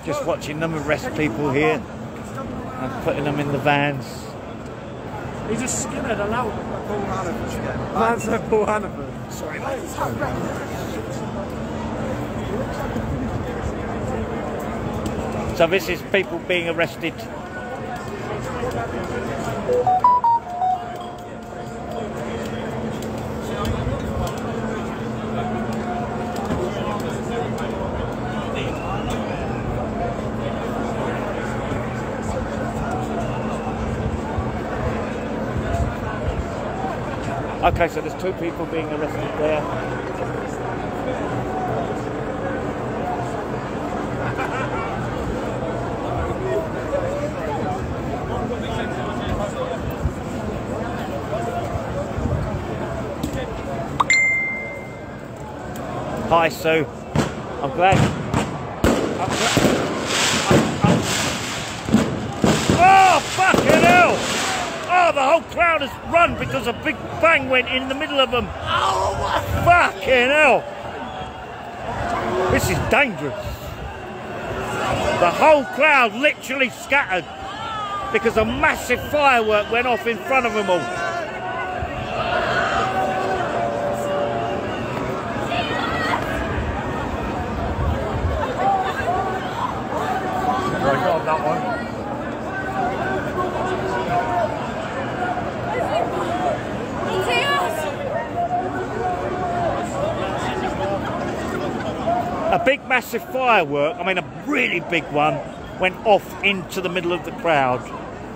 Just watching them arrest people here and putting them in the vans. He's a skinhead, allow Paul Hannaford. Man said Paul Hannaford. Sorry, mate. So this is people being arrested. Okay, so there's 2 people being arrested there. Hi, Sue. I'm glad. Oh, fucking hell! Oh, the whole crowd has run because a big bang went in the middle of them. Oh, my fucking hell! This is dangerous. The whole crowd literally scattered because a massive firework went off in front of them all. I got that one. A big massive firework, I mean a really big one, went off into the middle of the crowd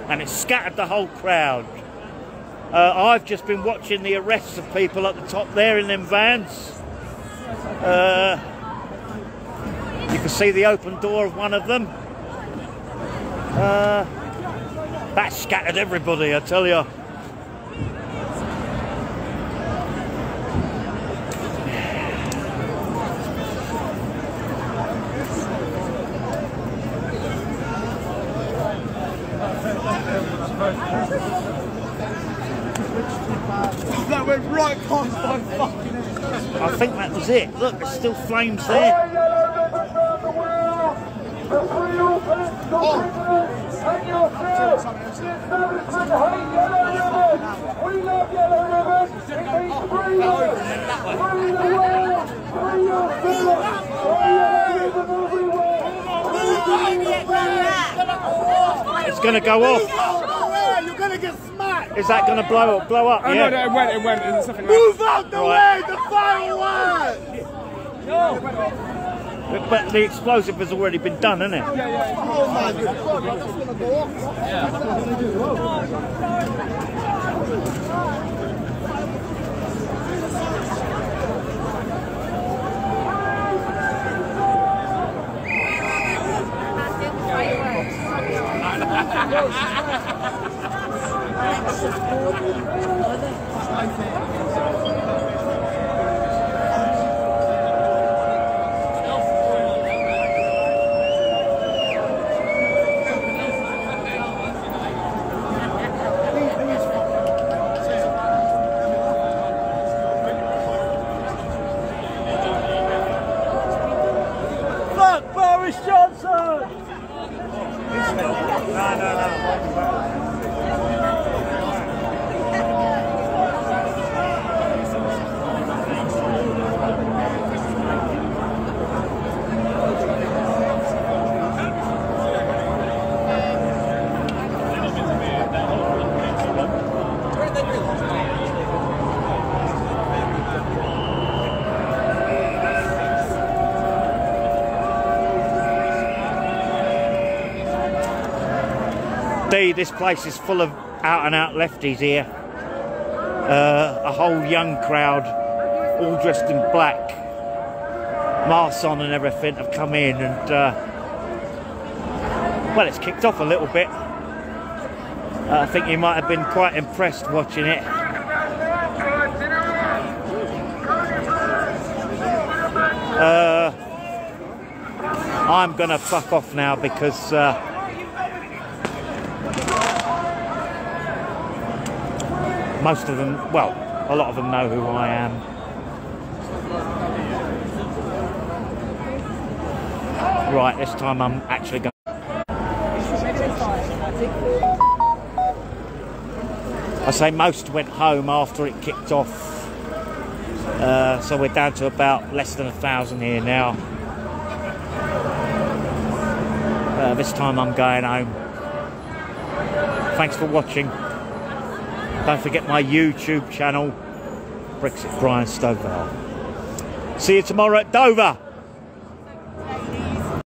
and it scattered the whole crowd. I've just been watching the arrests of people at the top there in them vans. You can see the open door of one of them. That scattered everybody, I tell you. That went right past my fucking head. I think that was it. Look, there's still flames there. It's going to go off. You're going to get smacked. Is that going to blow up? Oh, yeah. no, it went. There's something move out the way, the firework! No. But the explosive has already been done, hasn't it? Yeah. Oh my God, that's going to go off. Fuck Boris Johnson! This place is full of out-and-out lefties here. A whole young crowd, all dressed in black, masks on and everything, have come in and, well, it's kicked off a little bit. I think you might have been quite impressed watching it. I'm gonna fuck off now because most of them, well, a lot of them know who I am. Right, this time I'm actually going. I say most went home after it kicked off. So we're down to about less than 1,000 here now. This time I'm going home. Thanks for watching. Don't forget my YouTube channel, Brexit Brian Stovall. See you tomorrow at Dover.